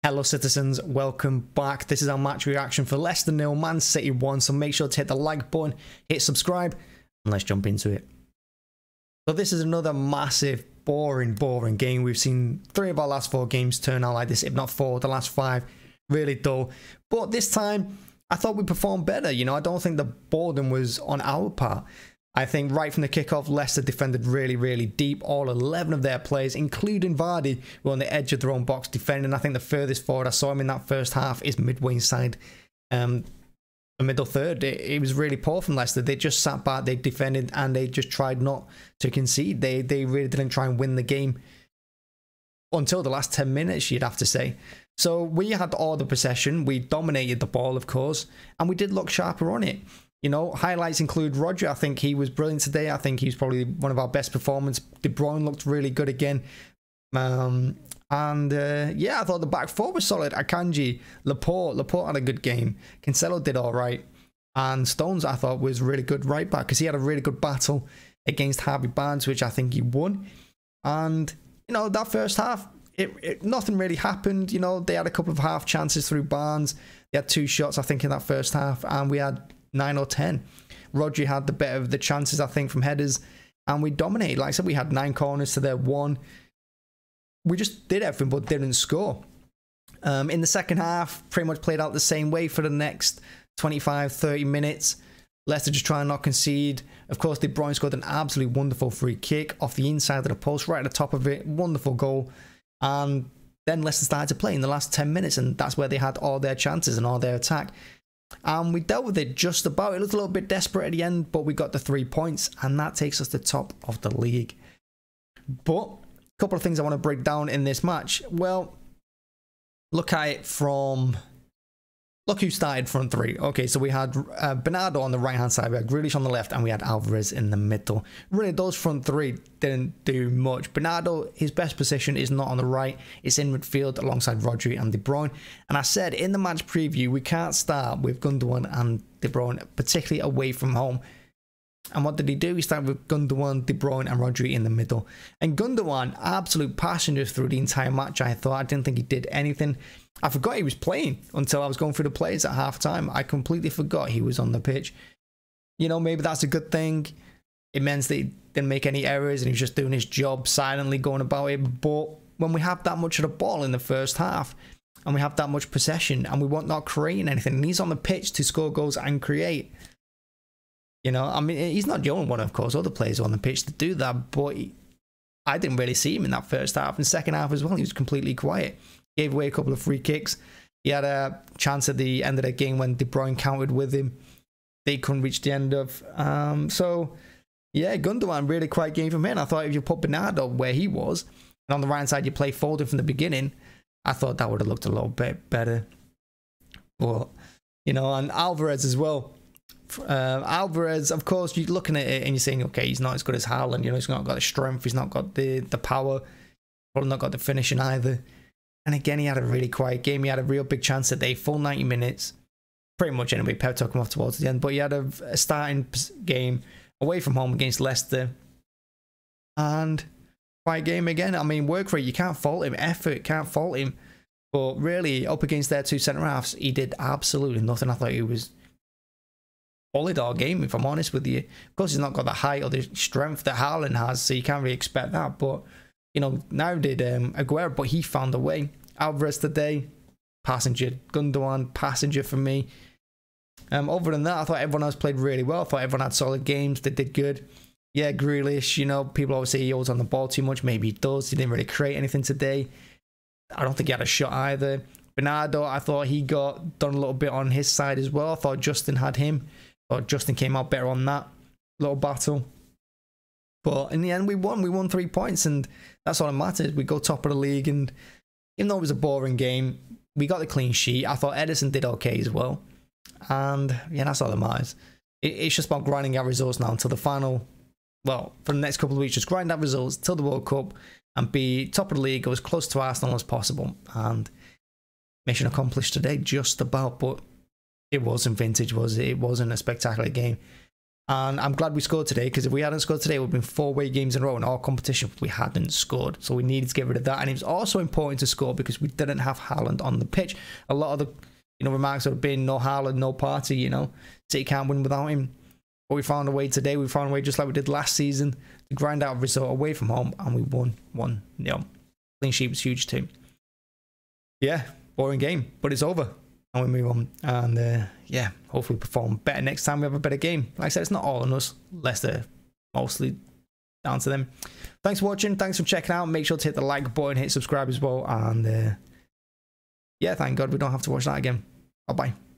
Hello citizens, welcome back. This is our match reaction for Leicester 0, Man City 1, so make sure to hit the like button, hit subscribe, and let's jump into it. So this is another massive, boring game. We've seen 3 of our last 4 games turn out like this, if not 4, the last 5, really dull. But this time, I thought we performed better. You know, I don't think the boredom was on our part. I think right from the kickoff, Leicester defended really deep. All 11 of their players, including Vardy, were on the edge of their own box defending. I think the furthest forward I saw him in that first half is midway inside the middle third. It was really poor from Leicester. They just sat back, they defended, and they just tried not to concede. They really didn't try and win the game until the last 10 minutes, you'd have to say. So we had all the possession. We dominated the ball, of course, and we did look sharper on it. You know, highlights include Rodri. I think he was brilliant today. I think he was probably one of our best performances. De Bruyne looked really good again. Yeah, I thought the back four was solid. Akanji, Laporte had a good game. Cancelo did all right. And Stones, I thought, was really good right back because he had a really good battle against Harvey Barnes, which I think he won. And, you know, that first half, nothing really happened. You know, they had a couple of half chances through Barnes. They had 2 shots, I think, in that first half. And we had 9 or 10. Rodri had the better of the chances, I think, from headers, and we dominated. Like I said, we had 9 corners to their 1. We just did everything but didn't score. In the second half, pretty much played out the same way for the next 25-30 minutes. Leicester just trying to not concede. Of course, De Bruyne scored an absolutely wonderful free kick off the inside of the post, right at the top of it. Wonderful goal. And then Leicester started to play in the last 10 minutes, and that's where they had all their chances and all their attack. And we dealt with it just about. It looked a little bit desperate at the end, but we got the 3 points, and that takes us to the top of the league. But a couple of things I want to break down in this match. Well, look at it from... Look who started front 3. Okay, so we had Bernardo on the right-hand side, we had Grealish on the left, and we had Alvarez in the middle. Really, those front 3 didn't do much. Bernardo, his best position is not on the right. It's in midfield alongside Rodri and De Bruyne. And I said in the match preview, we can't start with Gundogan and De Bruyne, particularly away from home. And what did he do? He started with Gundogan, De Bruyne, and Rodri in the middle. And Gundogan, absolute passenger through the entire match, I thought. I didn't think he did anything. I forgot he was playing until I was going through the plays at half-time. I completely forgot he was on the pitch. You know, maybe that's a good thing. It means that he didn't make any errors and he was just doing his job silently going about it. But when we have that much of the ball in the first half and we have that much possession and we want not creating anything, and he's on the pitch to score goals and create. You know, I mean, he's not the only one, of course. Other players are on the pitch to do that, but I didn't really see him in that first half. And second half as well, he was completely quiet. Gave away a couple of free kicks. He had a chance at the end of the game when De Bruyne countered with him. They couldn't reach the end of. So, yeah, Gundogan, really quiet game from him. I thought if you put Bernardo where he was, and on the right side you play Foden from the beginning, I thought that would have looked a little bit better. But, you know, and Alvarez as well. Alvarez, of course, you're looking at it and you're saying, okay, he's not as good as Haaland. You know, he's not got the strength, he's not got the power, probably not got the finishing either. And again, he had a really quiet game. He had a real big chance today, full 90 minutes. Pretty much anyway, Pep took him off towards the end. But he had a starting game away from home against Leicester. And quiet game again. I mean, work rate, you can't fault him. Effort, can't fault him. But really, up against their 2 centre-halves, he did absolutely nothing. I thought he was solid all game, if I'm honest with you. Of course, he's not got the height or the strength that Haaland has, so you can't really expect that. But, you know, now did Aguero, but he found a way. Alvarez today, passenger. Gundogan, passenger for me. Other than that, I thought everyone else played really well. I thought everyone had solid games. They did good. Yeah, Grealish, you know, people always say he holds on the ball too much. Maybe he does. He didn't really create anything today. I don't think he had a shot either. Bernardo, I thought he got done a little bit on his side as well. I thought Justin had him. I thought Justin came out better on that little battle. But in the end, we won. We won 3 points, and that's all that matters. We go top of the league, and even though it was a boring game, we got the clean sheet. I thought Edison did okay as well. And yeah, that's all that matters. It's just about grinding out results now until the final, well, for the next couple of weeks, just grind out results till the World Cup and be top of the league, go as close to Arsenal as possible. And mission accomplished today, just about, but it wasn't vintage, was it? It wasn't a spectacular game. And I'm glad we scored today, because if we hadn't scored today, it would have been 4 away games in a row in all competition. We hadn't scored. So we needed to get rid of that. And it was also important to score because we didn't have Haaland on the pitch. A lot of the remarks would have been no Haaland, no party, City can't win without him. But we found a way today. We found a way, just like we did last season, to grind out a result away from home. And we won 1-0. Clean sheet was huge too. Yeah, boring game, but it's over. And we move on, and yeah, hopefully perform better next time. We have a better game. Like I said, it's not all on us. Leicester, mostly down to them. Thanks for watching. Thanks for checking out. Make sure to hit the like button, hit subscribe as well. And yeah, thank God we don't have to watch that again. Bye-bye.